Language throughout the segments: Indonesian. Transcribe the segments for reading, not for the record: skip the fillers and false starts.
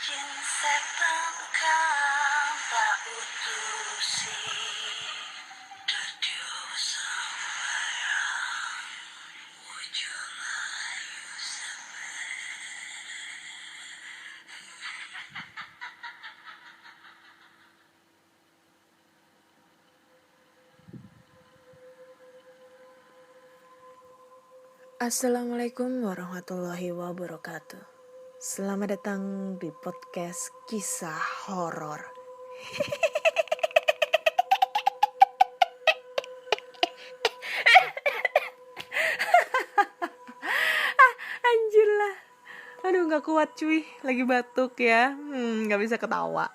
Jin setan kang tak utusi Dadya sambayang wujud layu Assalamualaikum warahmatullahi wabarakatuh. Selamat datang di podcast kisah horor. Anjir lah. Aduh, nggak kuat cuy, lagi batuk ya. Nggak bisa ketawa.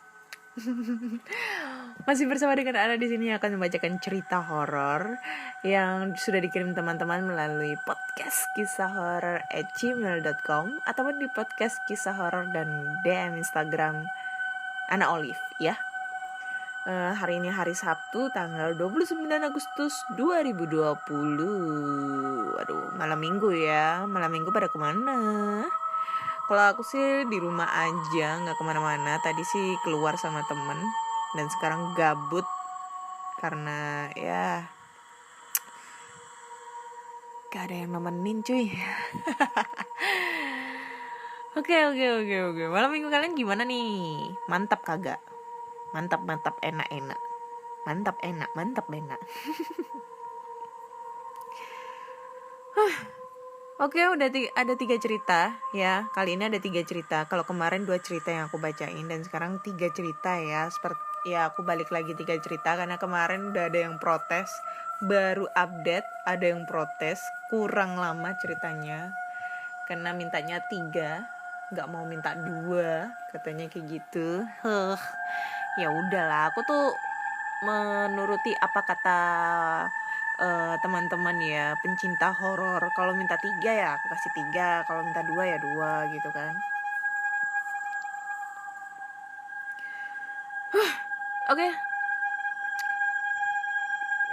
Masih bersama dengan Ana di sini akan membacakan cerita horor yang sudah dikirim teman-teman melalui podcast kisah horor @gmail.com ataupun di podcast kisah horor dan DM Instagram Ana Olive ya. Hari ini hari Sabtu tanggal 29 Agustus 2020. Aduh, malam minggu ya. Malam minggu pada kemana? Kalau aku sih di rumah aja, gak kemana-mana. Tadi sih keluar sama temen, dan sekarang gabut karena ya gak ada yang nemenin cuy. Oke. Malam minggu kalian gimana nih? Mantap kagak? Mantap, enak. Mantap, enak. Oke, ada 3 cerita ya. Kali ini ada 3 cerita. Kalau kemarin 2 cerita yang aku bacain, dan sekarang 3 cerita ya. Seperti ya, aku balik lagi 3 cerita karena kemarin udah ada yang protes. Baru update ada yang protes, kurang lama ceritanya. Karena mintanya 3, nggak mau minta 2, katanya kayak gitu. Ya udahlah, aku tuh menuruti apa kata teman-teman ya, pencinta horor. Kalau minta 3 ya aku kasih 3, kalau minta 2 ya 2 gitu kan. Oke.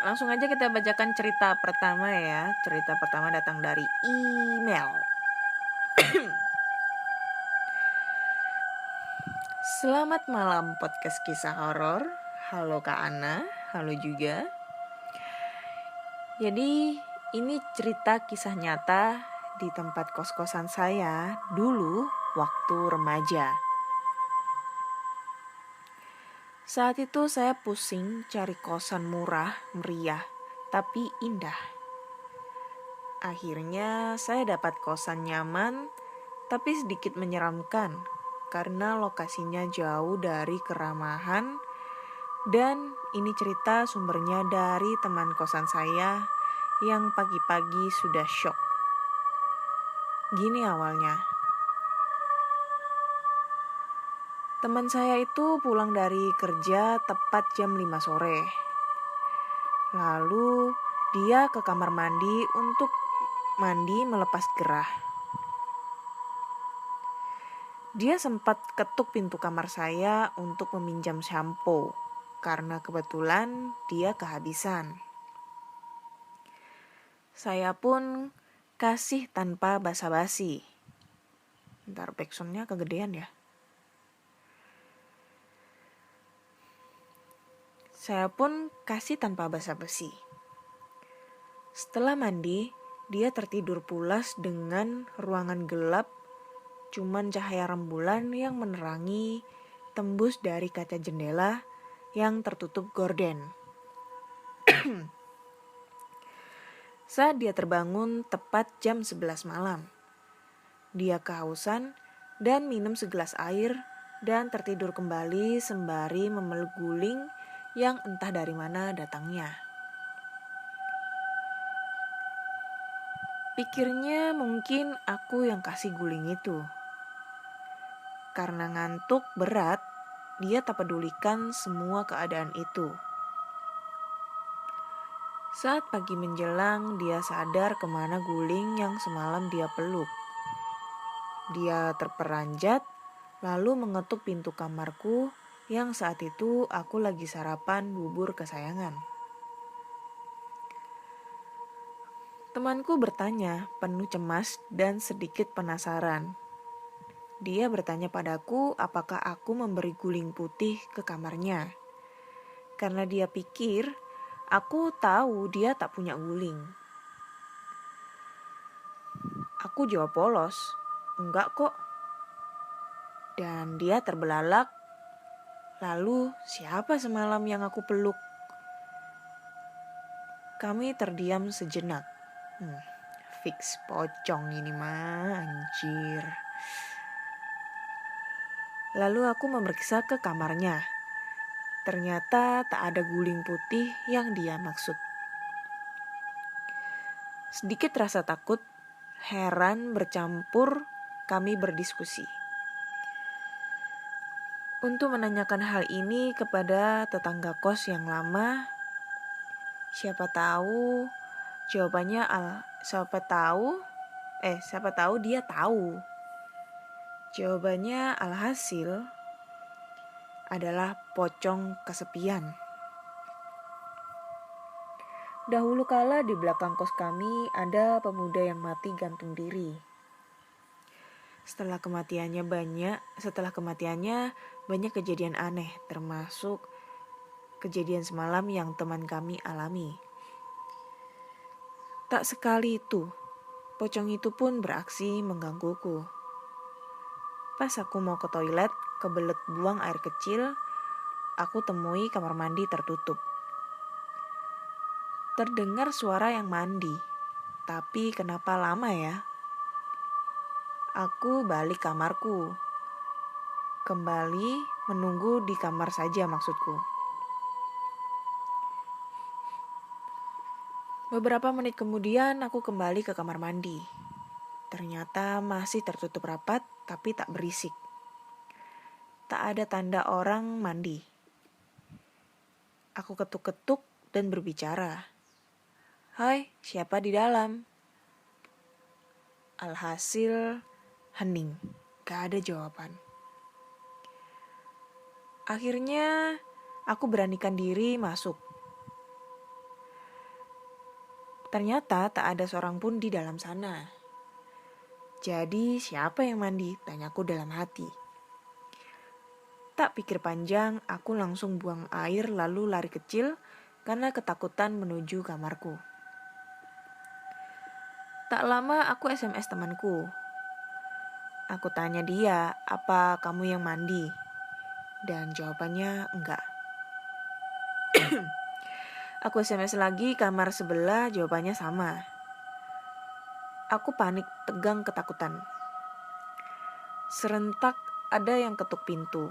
Langsung aja kita bacakan cerita pertama ya. Cerita pertama datang dari email. Selamat malam podcast kisah horor. Halo Kak Ana, halo juga. Jadi ini cerita kisah nyata di tempat kos-kosan saya dulu waktu remaja. Saat itu saya pusing cari kosan murah, meriah, tapi indah. Akhirnya saya dapat kosan nyaman, tapi sedikit menyeramkan karena lokasinya jauh dari keramahan. Dan ini cerita sumbernya dari teman kosan saya yang pagi-pagi sudah syok. Gini awalnya. Teman saya itu pulang dari kerja tepat jam 5 sore. Lalu dia ke kamar mandi untuk mandi melepas gerah. Dia sempat ketuk pintu kamar saya untuk meminjam shampoo karena kebetulan dia kehabisan. Saya pun kasih tanpa basa-basi. Ntar backsoundnya kegedean ya. Saya pun kasih tanpa basa-basi. Setelah mandi, dia tertidur pulas dengan ruangan gelap, cuman cahaya rembulan yang menerangi tembus dari kaca jendela yang tertutup gorden. Saat dia terbangun tepat jam 11 malam. Dia kehausan dan minum segelas air dan tertidur kembali sembari memeluk guling yang entah dari mana datangnya. Pikirnya mungkin aku yang kasih guling itu. Karena ngantuk berat, dia tak pedulikan semua keadaan itu. Saat pagi menjelang, dia sadar kemana guling yang semalam dia peluk. Dia terperanjat, lalu mengetuk pintu kamarku yang saat itu aku lagi sarapan bubur kesayangan. Temanku bertanya, penuh cemas dan sedikit penasaran. Dia bertanya padaku apakah aku memberi guling putih ke kamarnya. Karena dia pikir aku tahu dia tak punya guling. Aku jawab polos, enggak kok. Dan dia terbelalak. Lalu siapa semalam yang aku peluk? Kami terdiam sejenak. Fix pocong ini mah, anjir. Lalu aku memeriksa ke kamarnya. Ternyata tak ada guling putih yang dia maksud. Sedikit rasa takut, heran bercampur, kami berdiskusi. Untuk menanyakan hal ini kepada tetangga kos yang lama, siapa tahu dia tahu. Jawabannya alhasil adalah pocong kesepian. Dahulu kala di belakang kos kami ada pemuda yang mati gantung diri. Setelah kematiannya banyak kejadian aneh, termasuk kejadian semalam yang teman kami alami. Tak sekali itu, pocong itu pun beraksi menggangguku. Pas aku mau ke toilet, kebelet buang air kecil, aku temui kamar mandi tertutup. Terdengar suara yang mandi, tapi kenapa lama ya? Aku balik kamarku. Kembali menunggu di kamar saja maksudku. Beberapa menit kemudian aku kembali ke kamar mandi. Ternyata masih tertutup rapat tapi tak berisik. Tak ada tanda orang mandi. Aku ketuk-ketuk dan berbicara. Hai, siapa di dalam? Alhasil hening, gak ada jawaban. Akhirnya aku beranikan diri masuk. Ternyata tak ada seorang pun di dalam sana. Jadi siapa yang mandi? Tanyaku dalam hati. Tak pikir panjang, aku langsung buang air lalu lari kecil karena ketakutan menuju kamarku. Tak lama aku SMS temanku. Aku tanya dia, apa kamu yang mandi? Dan jawabannya enggak. Aku SMS lagi kamar sebelah, jawabannya sama. Aku panik, tegang, ketakutan. Serentak ada yang ketuk pintu.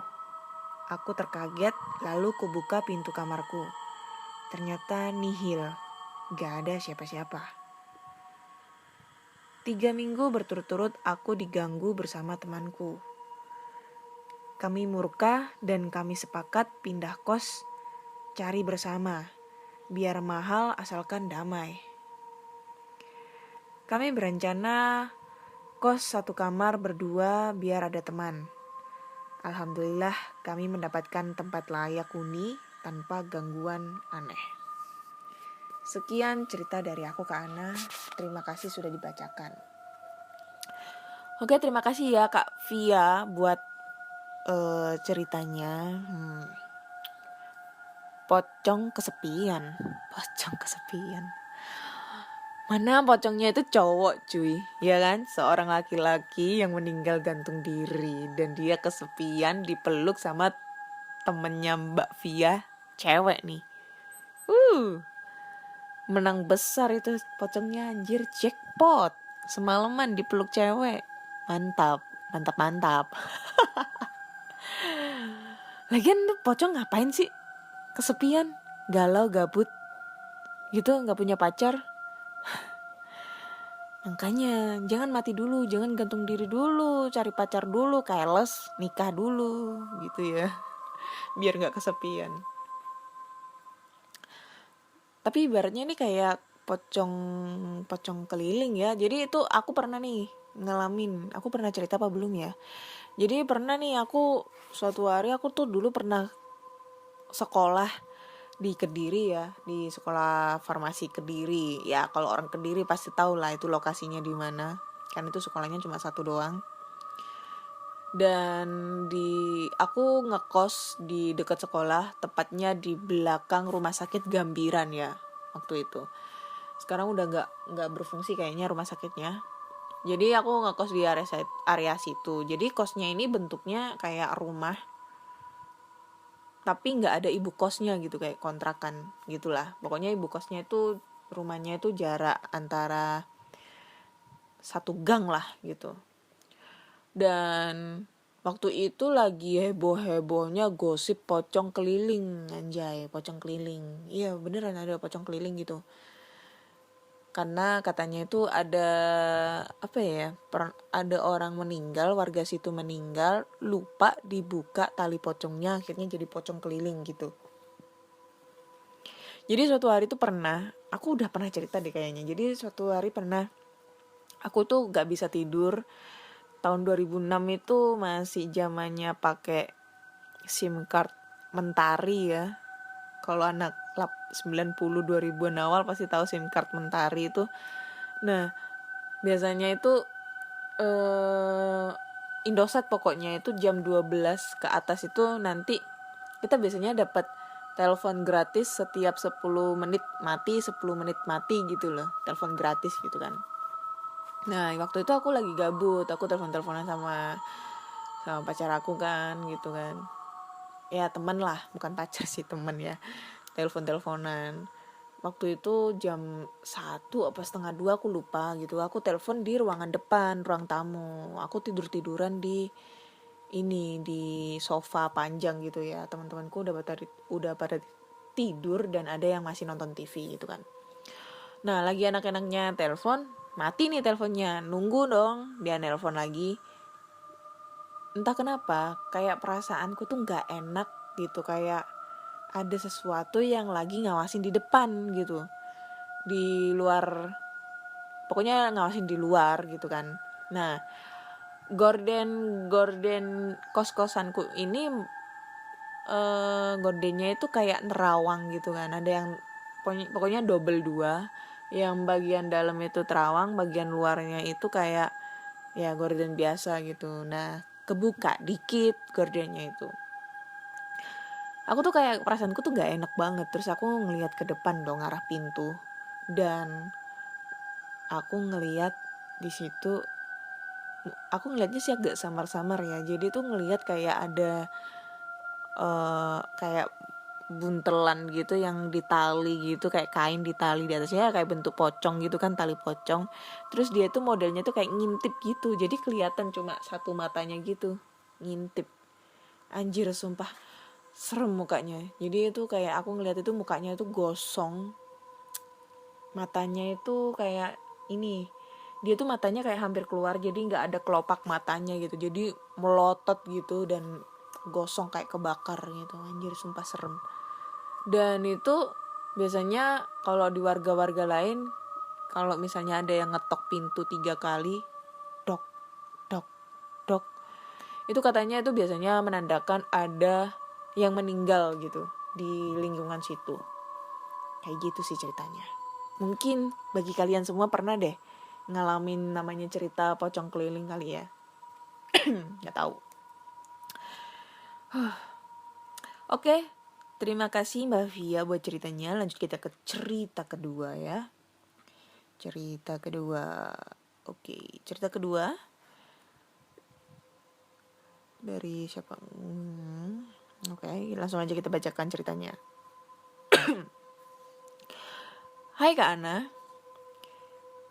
Aku terkaget, lalu kubuka pintu kamarku. Ternyata nihil, gak ada siapa-siapa. 3 minggu berturut-turut aku diganggu bersama temanku. Kami murka dan kami sepakat pindah kos, cari bersama, biar mahal asalkan damai. Kami berencana kos 1 kamar berdua biar ada teman. Alhamdulillah kami mendapatkan tempat layak huni tanpa gangguan aneh. Sekian cerita dari aku Kak Ana. Terima kasih sudah dibacakan. Oke, terima kasih ya Kak Via buat ceritanya. Pocong kesepian. Mana pocongnya itu cowok cuy, ya kan? Seorang laki-laki yang meninggal gantung diri dan dia kesepian dipeluk sama temennya Mbak Via, cewek nih. Menang besar itu pocongnya, anjir, jackpot. Semalaman dipeluk cewek. Mantap. Lagian tuh pocong ngapain sih? Kesepian, galau, gabut gitu, gak punya pacar. Makanya jangan mati dulu, jangan gantung diri dulu, cari pacar dulu, keles, nikah dulu gitu ya, biar gak kesepian. Tapi ibaratnya ini kayak pocong keliling ya. Jadi itu aku pernah nih ngalamin. Aku pernah cerita apa belum ya? Jadi pernah nih aku suatu hari aku tuh dulu pernah sekolah di Kediri ya, di sekolah farmasi Kediri. Ya kalau orang Kediri pasti tahu lah itu lokasinya di mana. Kan itu sekolahnya cuma 1 doang. Dan aku ngekos di dekat sekolah, tepatnya di belakang rumah sakit Gambiran ya waktu itu. Sekarang udah nggak berfungsi kayaknya rumah sakitnya. Jadi aku ngekos di area situ. Jadi kosnya ini bentuknya kayak rumah, tapi nggak ada ibu kosnya gitu, kayak kontrakan gitulah. Pokoknya ibu kosnya itu rumahnya itu jarak antara satu gang lah gitu. Dan waktu itu lagi heboh-hebohnya gosip pocong keliling, anjay, pocong keliling. Iya beneran ada pocong keliling gitu. Karena katanya itu ada ada orang meninggal, warga situ meninggal, lupa dibuka tali pocongnya, akhirnya jadi pocong keliling gitu. Jadi suatu hari tuh aku udah pernah cerita deh kayaknya. Jadi suatu hari aku tuh gak bisa tidur. Tahun 2006 itu masih zamannya pakai SIM card Mentari ya. Kalau anak 90 2000-an awal pasti tahu SIM card Mentari itu. Nah, biasanya itu Indosat pokoknya itu jam 12 ke atas itu nanti kita biasanya dapat telepon gratis setiap 10 menit mati gitu loh. Telepon gratis gitu kan. Nah, waktu itu aku lagi gabut, aku telepon-teleponan sama pacar aku kan gitu kan. Ya teman lah, bukan pacar sih, teman ya. Telepon-teleponan. Waktu itu jam 1 apa setengah 2 aku lupa gitu. Aku telepon di ruangan depan, ruang tamu. Aku tidur-tiduran di sofa panjang gitu ya. Teman-temanku udah pada tidur dan ada yang masih nonton TV gitu kan. Nah, lagi enak-enaknya telepon, mati nih teleponnya. Nunggu dong, dia nelpon lagi. Entah kenapa, kayak perasaanku tuh gak enak gitu. Kayak ada sesuatu yang lagi ngawasin di depan gitu. Di luar, pokoknya ngawasin di luar gitu kan. Nah, gorden kos-kosanku ini gordennya itu kayak nerawang gitu kan. Ada yang pokoknya double 2, yang bagian dalam itu terawang, bagian luarnya itu kayak ya gorden biasa gitu. Nah, kebuka dikit gordennya itu. Aku tuh kayak perasaanku tuh gak enak banget. Terus aku ngelihat ke depan dong, arah pintu, dan aku ngelihat di situ, aku ngelihatnya sih agak samar-samar ya. Jadi tuh ngelihat kayak ada kayak buntelan gitu yang ditali gitu, kayak kain ditali di atasnya kayak bentuk pocong gitu kan, tali pocong. Terus dia tuh modelnya tuh kayak ngintip gitu, jadi kelihatan cuma satu matanya gitu, ngintip. Anjir, sumpah serem mukanya. Jadi itu kayak aku ngeliat itu mukanya itu gosong, matanya itu kayak ini, dia tuh matanya kayak hampir keluar, jadi nggak ada kelopak matanya gitu, jadi melotot gitu dan gosong kayak kebakar gitu. Anjir, sumpah serem. Dan itu biasanya kalau di warga-warga lain, kalau misalnya ada yang ngetok pintu 3 kali, dok dok dok, itu katanya itu biasanya menandakan ada yang meninggal gitu di lingkungan situ. Kayak gitu sih ceritanya. Mungkin bagi kalian semua pernah deh ngalamin namanya cerita pocong keliling kali ya. Nggak tahu. Oke, terima kasih Mbak Via buat ceritanya. Lanjut kita ke cerita kedua ya. Cerita kedua. Oke, cerita kedua dari siapa? Oke, langsung aja kita bacakan ceritanya. Hai Kak Ana.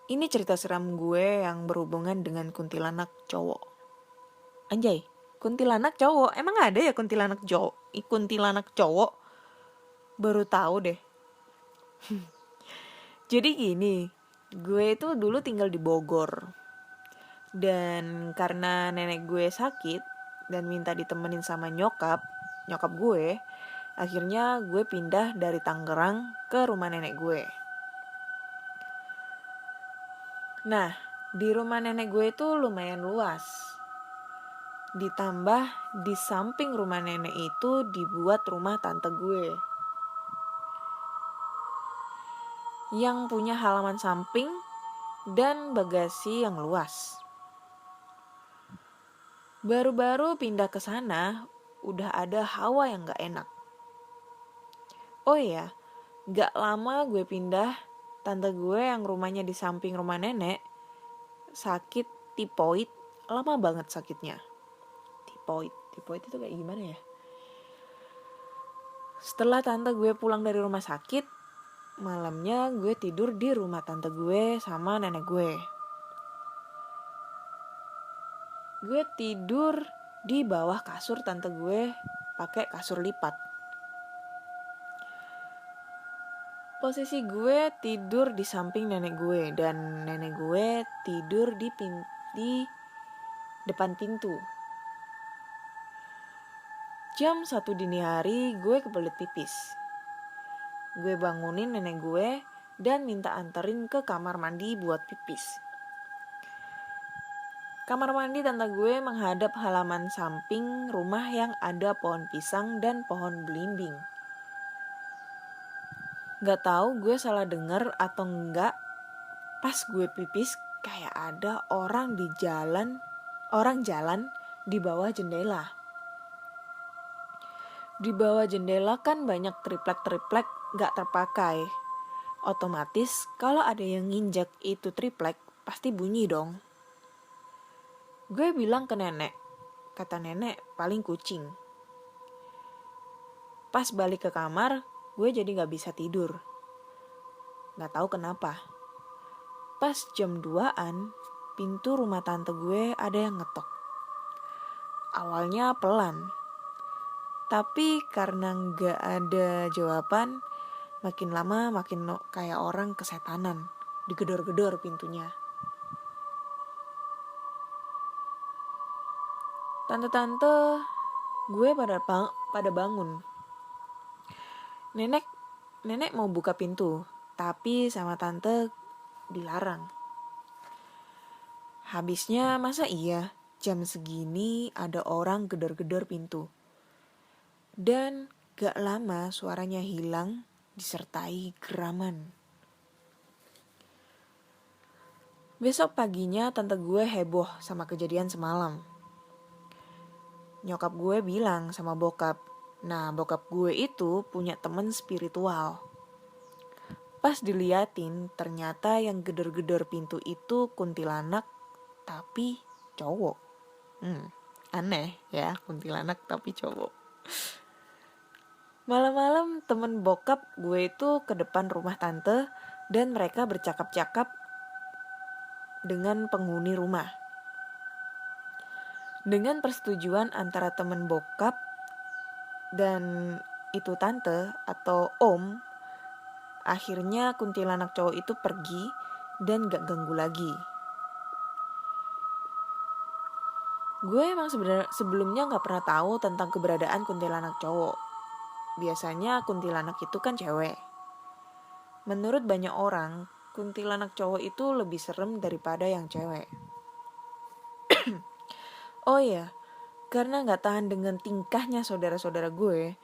Ini cerita seram gue yang berhubungan dengan kuntilanak cowok. Anjay, kuntilanak cowok? Emang ada ya kuntilanak cowok? Baru tahu deh. Jadi gini, gue itu dulu tinggal di Bogor. Dan karena nenek gue sakit dan minta ditemenin sama nyokap gue, akhirnya gue pindah dari Tangerang ke rumah nenek gue. Nah, di rumah nenek gue itu lumayan luas. Ditambah di samping rumah nenek itu dibuat rumah tante gue, yang punya halaman samping dan bagasi yang luas. Baru-baru pindah ke sana, udah ada hawa yang gak enak. Oh iya, gak lama gue pindah, tante gue yang rumahnya di samping rumah nenek, sakit tipoid, lama banget sakitnya. Tipoid itu kayak gimana ya? Setelah tante gue pulang dari rumah sakit, malamnya gue tidur di rumah tante gue sama nenek gue. Gue tidur di bawah kasur tante gue pakai kasur lipat. Posisi gue tidur di samping nenek gue dan nenek gue tidur di depan pintu. Jam 1 dini hari gue kebelet pipis. Gue bangunin nenek gue dan minta anterin ke kamar mandi buat pipis. Kamar mandi tante gue menghadap halaman samping rumah yang ada pohon pisang dan pohon belimbing. Gak tahu gue salah denger atau enggak, pas gue pipis kayak ada orang jalan di bawah jendela. Di bawah jendela kan banyak triplek gak terpakai. Otomatis kalau ada yang nginjek itu triplek pasti bunyi dong. Gue bilang ke nenek, kata nenek paling kucing. Pas balik ke kamar, gue jadi gak bisa tidur. Gak tahu kenapa. Pas jam 2-an, pintu rumah tante gue ada yang ngetok. Awalnya pelan. Tapi karena gak ada jawaban, makin lama makin kayak orang kesetanan. Digedor-gedor pintunya. Tante-tante gue pada bangun. Nenek mau buka pintu, tapi sama tante dilarang. Habisnya masa iya jam segini ada orang gedor-gedor pintu. Dan gak lama suaranya hilang disertai geraman. Besok paginya tante gue heboh sama kejadian semalam. Nyokap gue bilang sama bokap, nah bokap gue itu punya temen spiritual. Pas diliatin ternyata yang gedor-gedor pintu itu kuntilanak tapi cowok. Aneh ya, kuntilanak tapi cowok. Malam-malam temen bokap gue itu ke depan rumah tante dan mereka bercakap-cakap dengan penghuni rumah. Dengan persetujuan antara temen bokap dan itu tante atau om, akhirnya kuntilanak cowok itu pergi dan gak ganggu lagi. Gue emang sebelumnya gak pernah tahu tentang keberadaan kuntilanak cowok. Biasanya kuntilanak itu kan cewek. Menurut banyak orang, kuntilanak cowok itu lebih serem daripada yang cewek. Oh iya, karena gak tahan dengan tingkahnya saudara-saudara gue,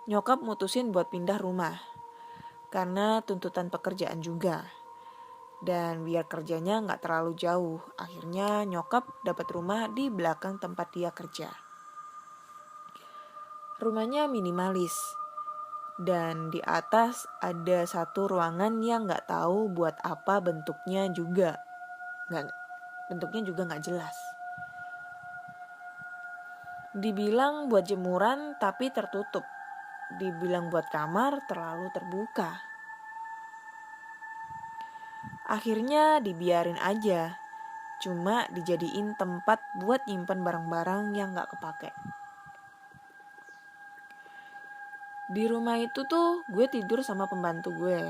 nyokap mutusin buat pindah rumah. Karena tuntutan pekerjaan juga. Dan biar kerjanya gak terlalu jauh, akhirnya nyokap dapat rumah di belakang tempat dia kerja. Rumahnya minimalis. Dan di atas ada satu ruangan yang gak tahu buat apa bentuknya juga. Bentuknya juga gak jelas. Dibilang buat jemuran tapi tertutup. Dibilang buat kamar terlalu terbuka. Akhirnya dibiarin aja. Cuma dijadiin tempat buat nyimpen barang-barang yang gak kepake. Di rumah itu tuh gue tidur sama pembantu gue.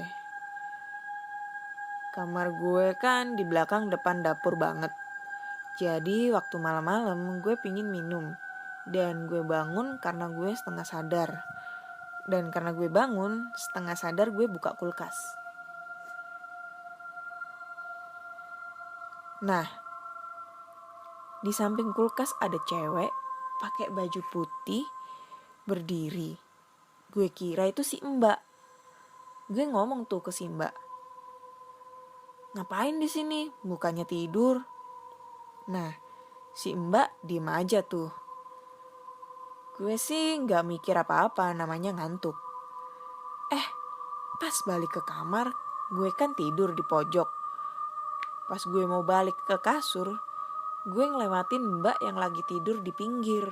Kamar gue kan di belakang depan dapur banget. Jadi waktu malam-malam gue pingin minum. Dan gue bangun karena gue setengah sadar. Dan karena gue bangun setengah sadar gue buka kulkas. Nah, di samping kulkas ada cewek pakai baju putih berdiri. Gue kira itu si Mbak. Gue ngomong tuh ke si Mbak, ngapain di sini? Bukannya tidur. Nah, Si Mbak diem aja tuh. Gue sih gak mikir apa-apa, namanya ngantuk. Pas balik ke kamar, gue kan tidur di pojok. Pas gue mau balik ke kasur, gue ngelewatin Mbak yang lagi tidur di pinggir.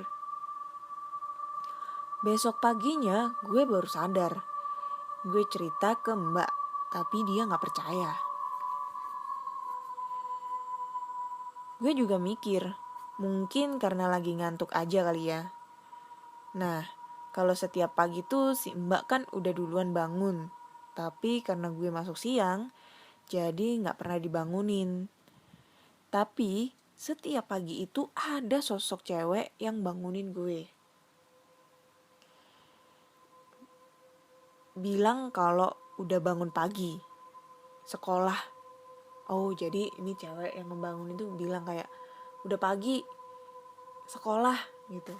Besok paginya gue baru sadar. Gue cerita ke Mbak, tapi dia gak percaya. Gue juga mikir, mungkin karena lagi ngantuk aja kali ya. Nah, kalau setiap pagi tuh si Mbak kan udah duluan bangun. Tapi karena gue masuk siang, jadi gak pernah dibangunin. Tapi setiap pagi itu ada sosok cewek yang bangunin gue. Bilang kalau udah bangun pagi, sekolah. Oh, jadi ini cewek yang membangun itu bilang kayak, udah pagi, sekolah gitu.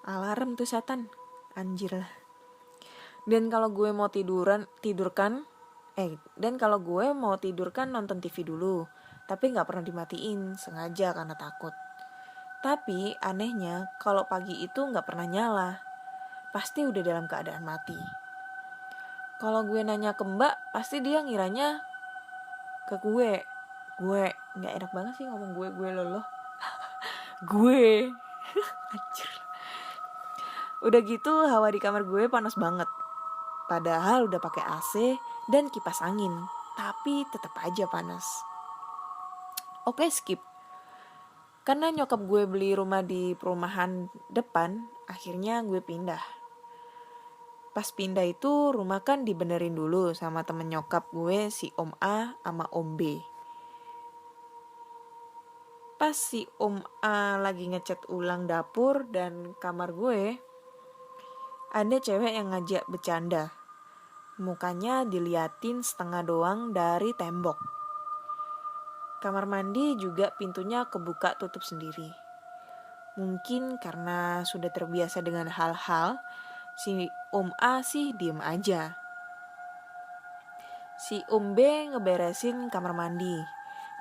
Alarm tuh setan, anjir lah. Dan kalau gue mau tidurkan nonton TV dulu, tapi nggak pernah dimatiin sengaja karena takut. Tapi anehnya kalau pagi itu nggak pernah nyala, pasti udah dalam keadaan mati. Kalau gue nanya ke Mbak, pasti dia ngiranya ke gue. Gue nggak enak banget sih ngomong gue loh. Gue, anjir. Udah gitu hawa di kamar gue panas banget. Padahal udah pakai AC dan kipas angin, tapi tetap aja panas. Oke, skip. Karena nyokap gue beli rumah di perumahan depan, akhirnya gue pindah. Pas pindah itu rumah kan dibenerin dulu sama temen nyokap gue, si Om A sama Om B. Pas si Om A lagi ngecat ulang dapur dan kamar gue, ada cewek yang ngajak bercanda. Mukanya diliatin setengah doang dari tembok. Kamar mandi juga pintunya kebuka tutup sendiri. Mungkin karena sudah terbiasa dengan hal-hal, si Om A sih diem aja. Si Om B ngeberesin kamar mandi.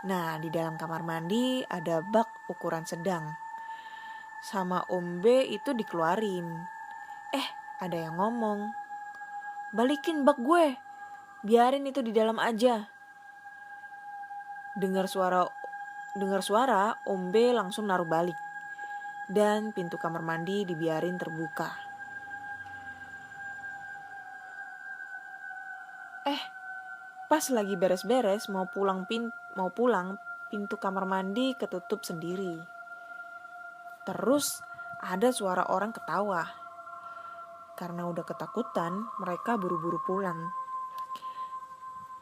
Nah, di dalam kamar mandi ada bak ukuran sedang. Sama Om B itu dikeluarin. Ada yang ngomong, balikin bak gue, biarin itu di dalam aja. Dengar suara, Om B langsung naruh balik. Dan pintu kamar mandi dibiarin terbuka. Pas lagi beres-beres mau pulang, pintu kamar mandi ketutup sendiri. Terus ada suara orang ketawa. Karena udah ketakutan, mereka buru-buru pulang.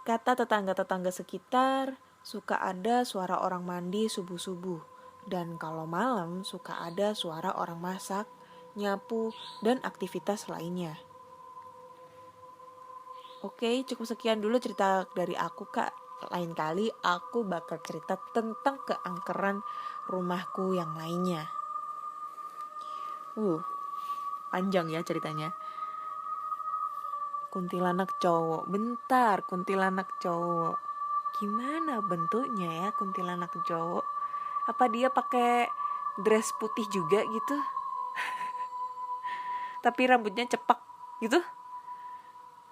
Kata tetangga-tetangga sekitar, suka ada suara orang mandi subuh-subuh. Dan kalau malam suka ada suara orang masak, nyapu, dan aktivitas lainnya. Oke, cukup sekian dulu cerita dari aku, Kak. Lain kali aku bakal cerita tentang keangkeran rumahku yang lainnya. Panjang ya ceritanya. Kuntilanak cowok. Bentar, kuntilanak cowok. Gimana bentuknya ya kuntilanak cowok? Apa dia pakai dress putih juga gitu? Tapi rambutnya cepak gitu?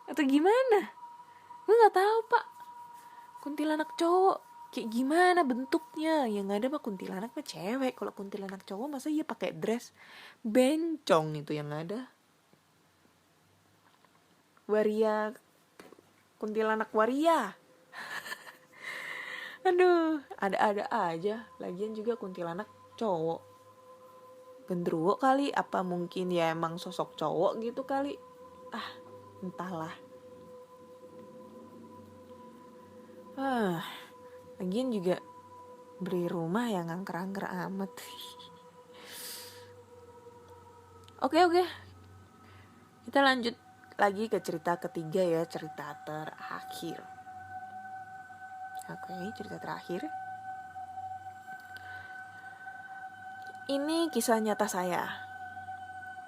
Atau gimana? Gue gak tahu, Pak. Kuntilanak cowok kayak gimana bentuknya? Yang ada mah kuntilanak mah cewek. Kalau kuntilanak cowok masa iya pakai dress? Bencong itu yang ada. Waria, kuntilanak waria. Aduh, ada-ada aja. Lagian juga kuntilanak cowok. Gendruwo kali, apa mungkin ya emang sosok cowok gitu kali. Entahlah. Lagian juga beli rumah yang angker-angker amat. Oke. Kita lanjut lagi ke cerita ketiga ya, cerita terakhir. Oke, cerita terakhir. Ini kisah nyata saya.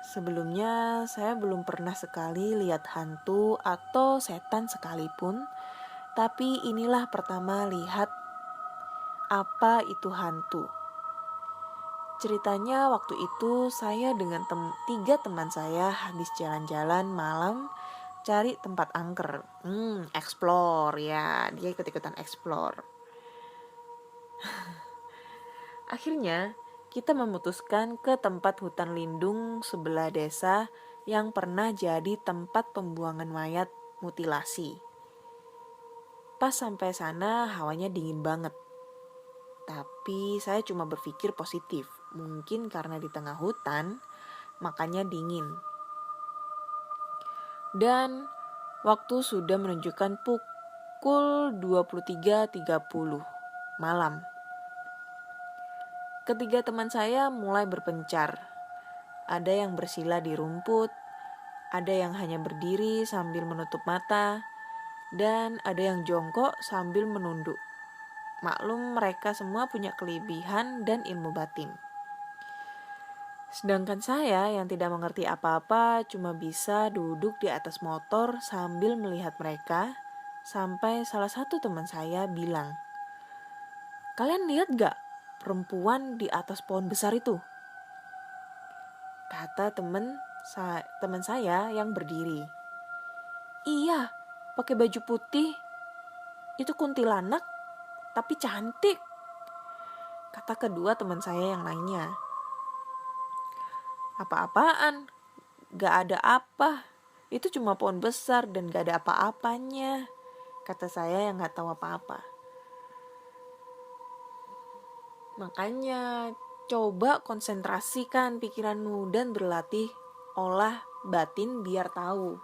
Sebelumnya saya belum pernah sekali lihat hantu atau setan sekalipun, tapi inilah pertama lihat apa itu hantu. Ceritanya waktu itu saya dengan 3 teman saya habis jalan-jalan malam cari tempat angker. Explore ya, dia ikut-ikutan explore. Akhirnya kita memutuskan ke tempat hutan lindung sebelah desa yang pernah jadi tempat pembuangan mayat mutilasi. Pas sampai sana hawanya dingin banget. Tapi saya cuma berpikir positif. Mungkin karena di tengah hutan, makanya dingin. Dan waktu sudah menunjukkan pukul 23.30 malam. Ketiga teman saya mulai berpencar. Ada yang bersila di rumput, ada yang hanya berdiri sambil menutup mata, dan ada yang jongkok sambil menunduk. Maklum mereka semua punya kelebihan dan ilmu batin. Sedangkan saya yang tidak mengerti apa-apa cuma bisa duduk di atas motor sambil melihat mereka, sampai salah satu teman saya bilang, "Kalian lihat gak perempuan di atas pohon besar itu?" Kata teman saya yang berdiri. "Iya, pakai baju putih. Itu kuntilanak, tapi cantik," kata kedua teman saya yang lainnya. "Apa-apaan? Gak ada apa. Itu cuma pohon besar dan gak ada apa-apanya," kata saya yang gak tahu apa-apa. Makanya coba konsentrasikan pikiranmu dan berlatih olah batin biar tahu,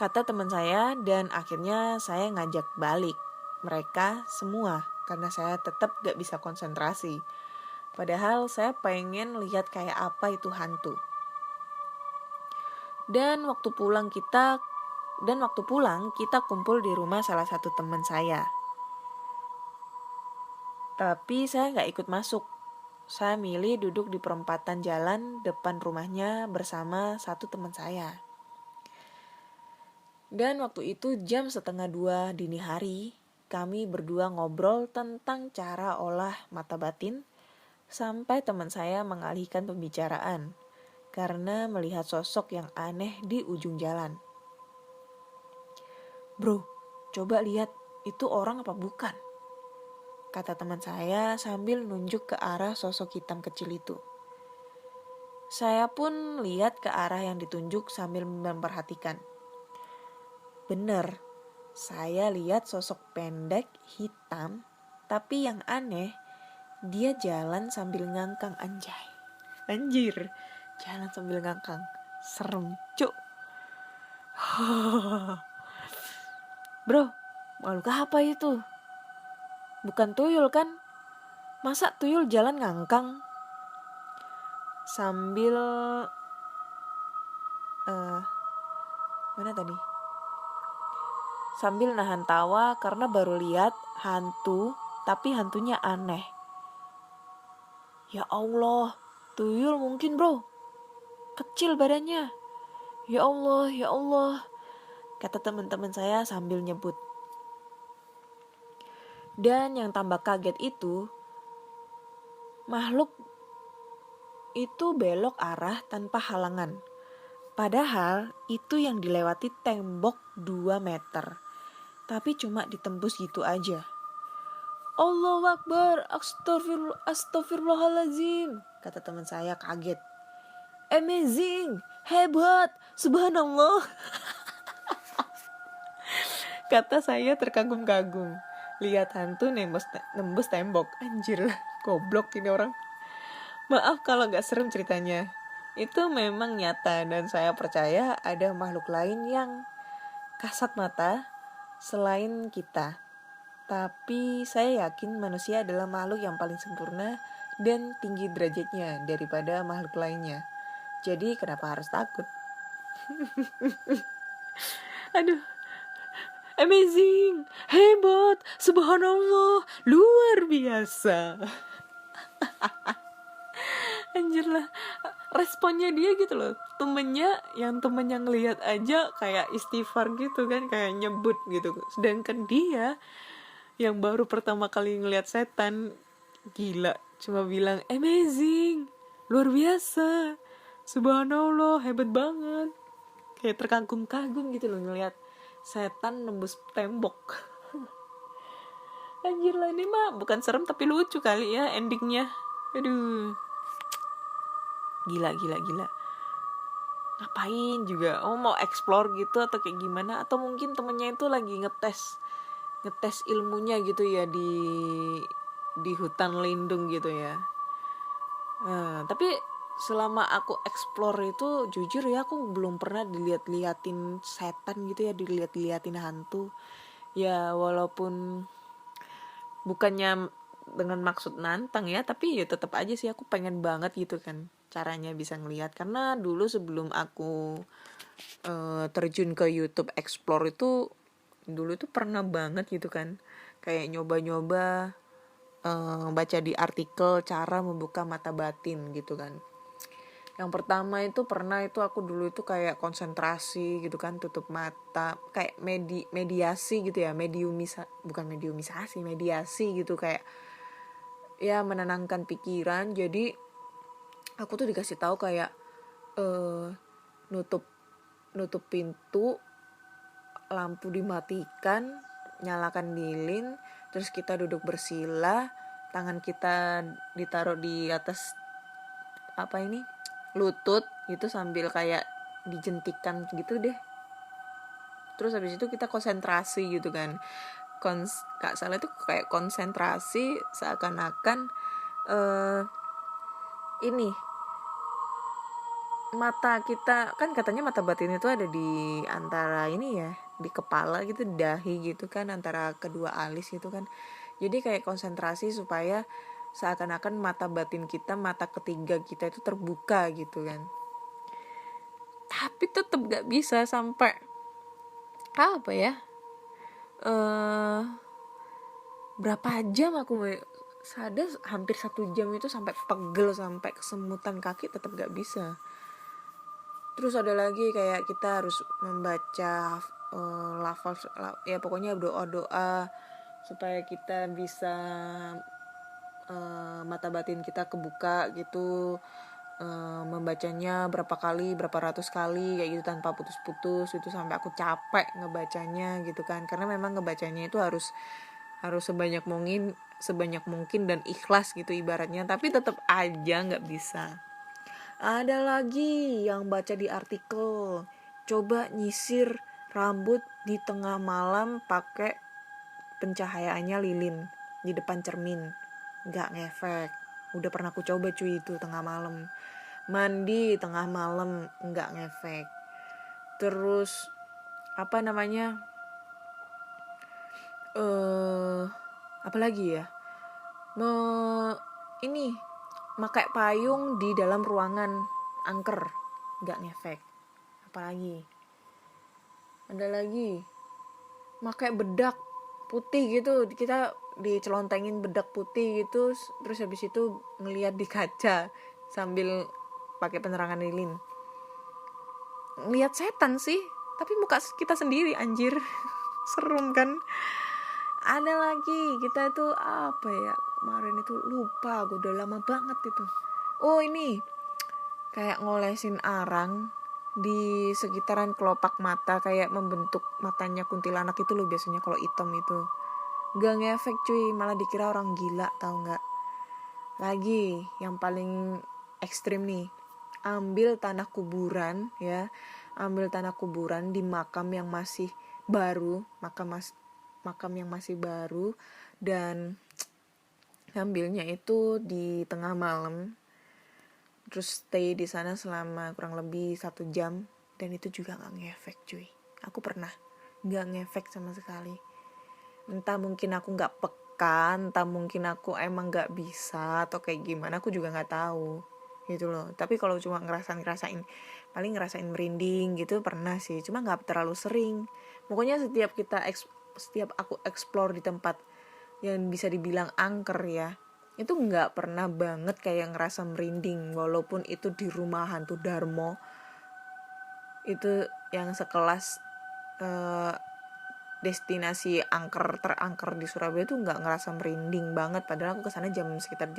kata teman saya, dan akhirnya saya ngajak balik mereka semua karena saya tetap gak bisa konsentrasi. Padahal saya pengen lihat kayak apa itu hantu. Dan waktu pulang kita kumpul di rumah salah satu teman saya. Tapi saya gak ikut masuk. Saya milih duduk di perempatan jalan depan rumahnya bersama satu teman saya. Dan waktu itu jam 1:30 dini hari, kami berdua ngobrol tentang cara olah mata batin, sampai teman saya mengalihkan pembicaraan karena melihat sosok yang aneh di ujung jalan. "Bro, coba lihat itu orang apa bukan?" kata teman saya sambil nunjuk ke arah sosok hitam kecil itu. Saya pun lihat ke arah yang ditunjuk sambil memperhatikan. Bener, saya lihat sosok pendek hitam, tapi yang aneh, dia jalan sambil ngangkang. Anjir, jalan sambil ngangkang. Serem, cuk. "Bro, makhluk apa itu? Bukan tuyul kan? Masa tuyul jalan ngangkang?" Sambil Sambil nahan tawa karena baru lihat hantu, tapi hantunya aneh. "Ya Allah, tuyul mungkin bro. Kecil badannya. Ya Allah," kata teman-teman saya sambil nyebut. Dan yang tambah kaget itu, makhluk itu belok arah tanpa halangan. Padahal itu yang dilewati tembok 2 meter. Tapi cuma ditembus gitu aja. "Allahu Akbar, astagfirullahaladzim," kata teman saya kaget. "Amazing, hebat, subhanallah," kata saya terkagum-kagum. Lihat hantu nembus tembok. Anjir, goblok ini orang. Maaf kalau gak serem ceritanya. Itu memang nyata dan saya percaya ada makhluk lain yang kasat mata selain kita. Tapi saya yakin manusia adalah makhluk yang paling sempurna dan tinggi derajatnya daripada makhluk lainnya. Jadi kenapa harus takut? Aduh. Amazing, hebat, subhanallah, luar biasa. Anjir lah. responnya dia gitu loh, temennya ngelihat aja kayak istighfar gitu kan, kayak nyebut gitu, sedangkan dia yang baru pertama kali ngelihat setan, gila, cuma bilang amazing, luar biasa, subhanallah, hebat banget, kayak terkagum-kagum gitu loh ngelihat setan nembus tembok. Anjir lah, ini mah bukan serem tapi lucu kali ya endingnya. Aduh, gila. Ngapain juga? Oh, mau explore gitu atau kayak gimana? Atau mungkin temennya itu lagi ngetes ilmunya gitu ya di hutan lindung gitu ya. Tapi selama aku explore itu jujur ya, aku belum pernah diliatin setan gitu ya, diliatin hantu. Ya walaupun bukannya dengan maksud nantang ya, tapi ya tetap aja sih aku pengen banget gitu kan caranya bisa ngelihat. Karena dulu sebelum aku terjun ke YouTube Explore itu, dulu tuh pernah banget gitu kan, kayak nyoba-nyoba baca di artikel cara membuka mata batin gitu kan. Yang pertama itu pernah itu aku dulu itu kayak konsentrasi gitu kan, tutup mata, kayak mediasi gitu ya, mediasi gitu, kayak ya menenangkan pikiran. Jadi aku tuh dikasih tahu kayak nutup pintu, lampu dimatikan, nyalakan lilin, terus kita duduk bersila, tangan kita ditaruh di atas lutut gitu sambil kayak dijentikan gitu deh. Terus habis itu kita konsentrasi gitu kan. Kak Salah itu kayak konsentrasi seakan-akan ini mata kita kan, katanya mata batin itu ada di antara ini ya, di kepala gitu, dahi gitu kan, antara kedua alis gitu kan. Jadi kayak konsentrasi supaya seakan-akan mata batin kita, mata ketiga kita itu terbuka gitu kan. Tapi tetap gak bisa sampai berapa jam aku sadar, hampir 1 jam itu sampai pegel, sampai kesemutan kaki, tetap gak bisa. Terus ada lagi kayak kita harus membaca lafaz ya, pokoknya doa-doa supaya kita bisa mata batin kita kebuka gitu, membacanya berapa ratus kali kayak gitu tanpa putus-putus itu, sampai aku capek ngebacanya gitu kan, karena memang ngebacanya itu harus sebanyak mungkin dan ikhlas gitu ibaratnya, tapi tetap aja nggak bisa. Ada lagi yang baca di artikel, coba nyisir rambut di tengah malam pakai pencahayaannya lilin di depan cermin, nggak ngefek. Udah pernah aku coba cuy itu tengah malam. Mandi tengah malam nggak ngefek. Terus apa lagi ya, pakai payung di dalam ruangan angker, nggak ngefek. Apalagi ada lagi, pakai bedak putih gitu, kita dicelontengin bedak putih gitu, terus habis itu ngelihat di kaca sambil pakai penerangan lilin, ngelihat setan sih, tapi muka kita sendiri, anjir. Serem kan. Ada lagi, kita itu apa ya, kemarin itu lupa, gue udah lama banget itu. Oh ini, kayak ngolesin arang di sekitaran kelopak mata, kayak membentuk matanya kuntilanak itu loh biasanya kalau hitam itu. Gak ngefek cuy, malah dikira orang gila, tahu nggak? Lagi yang paling ekstrim nih, ambil tanah kuburan di makam yang masih baru, makam yang masih baru, dan ngambilnya itu di tengah malam, terus stay di sana selama kurang lebih 1 jam, dan itu juga nggak ngefek cuy. Aku pernah nggak ngefek sama sekali. Entah mungkin aku nggak peka, entah mungkin aku emang nggak bisa atau kayak gimana, aku juga nggak tahu gitu loh. Tapi kalau cuma ngerasain paling ngerasain merinding gitu pernah sih, cuma nggak terlalu sering. Pokoknya setiap aku explore di tempat yang bisa dibilang angker ya, itu nggak pernah banget kayak ngerasa merinding, walaupun itu di rumah hantu Darmo itu yang sekelas destinasi terangker di Surabaya tuh nggak ngerasa merinding banget, padahal aku kesana sekitar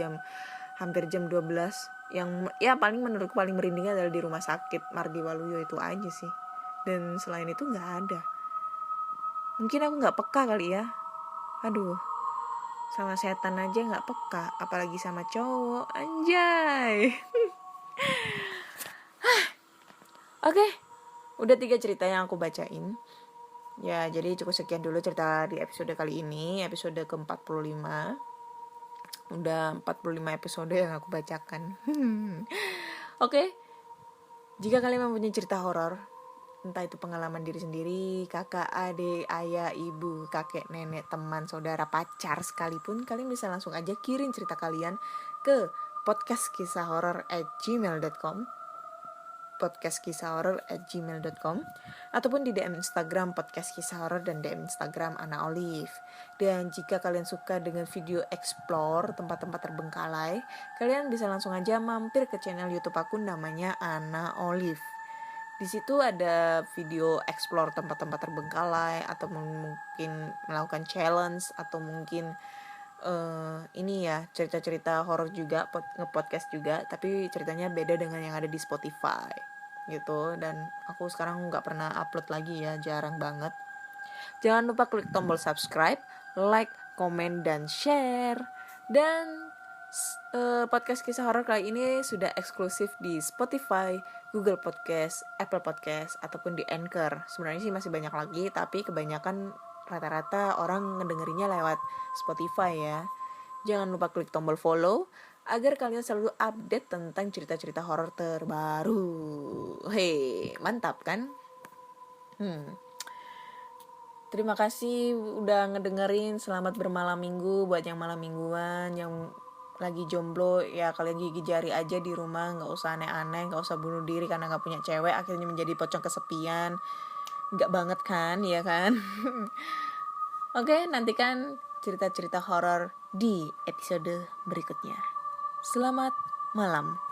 hampir jam 12. Yang ya menurutku paling merindingnya adalah di rumah sakit Mardi Waluyo itu aja sih, dan selain itu nggak ada. Mungkin aku nggak peka kali ya, aduh, sama setan aja nggak peka, apalagi sama cowok, anjay. Oke, udah 3 cerita yang aku bacain. Ya, jadi cukup sekian dulu cerita di episode kali ini, episode ke-45. Udah 45 episode yang aku bacakan. Oke. Jika kalian mempunyai cerita horor, entah itu pengalaman diri sendiri, kakak, adik, ayah, ibu, kakek, nenek, teman, saudara, pacar sekalipun, kalian bisa langsung aja kirim cerita kalian ke podcastkisahhoror@gmail.com podcastkisahhoror@gmail.com ataupun di DM Instagram podcast kisah horor dan DM Instagram Ana Olive. Dan jika kalian suka dengan video explore tempat-tempat terbengkalai, kalian bisa langsung aja mampir ke channel YouTube aku, namanya Ana Olive. Di situ ada video explore tempat-tempat terbengkalai, atau mungkin melakukan challenge, atau mungkin ini ya cerita-cerita horor juga, nge-podcast juga, tapi ceritanya beda dengan yang ada di Spotify gitu. Dan aku sekarang nggak pernah upload lagi ya, jarang banget. Jangan lupa klik tombol subscribe, like, komen, dan share. Dan podcast kisah horor kali ini sudah eksklusif di Spotify, Google Podcast, Apple Podcast, ataupun di Anchor. Sebenarnya sih masih banyak lagi, tapi kebanyakan rata-rata orang ngedengerinnya lewat Spotify ya. Jangan lupa klik tombol follow agar kalian selalu update tentang cerita-cerita horor terbaru. Hei, mantap kan? Terima kasih udah ngedengerin. Selamat bermalam minggu buat yang malam mingguan, yang lagi jomblo ya kalian gigi jari aja di rumah, nggak usah aneh-aneh, nggak usah bunuh diri karena nggak punya cewek akhirnya menjadi pocong kesepian. Nggak banget kan, ya kan? Oke, nantikan cerita-cerita horor di episode berikutnya. Selamat malam.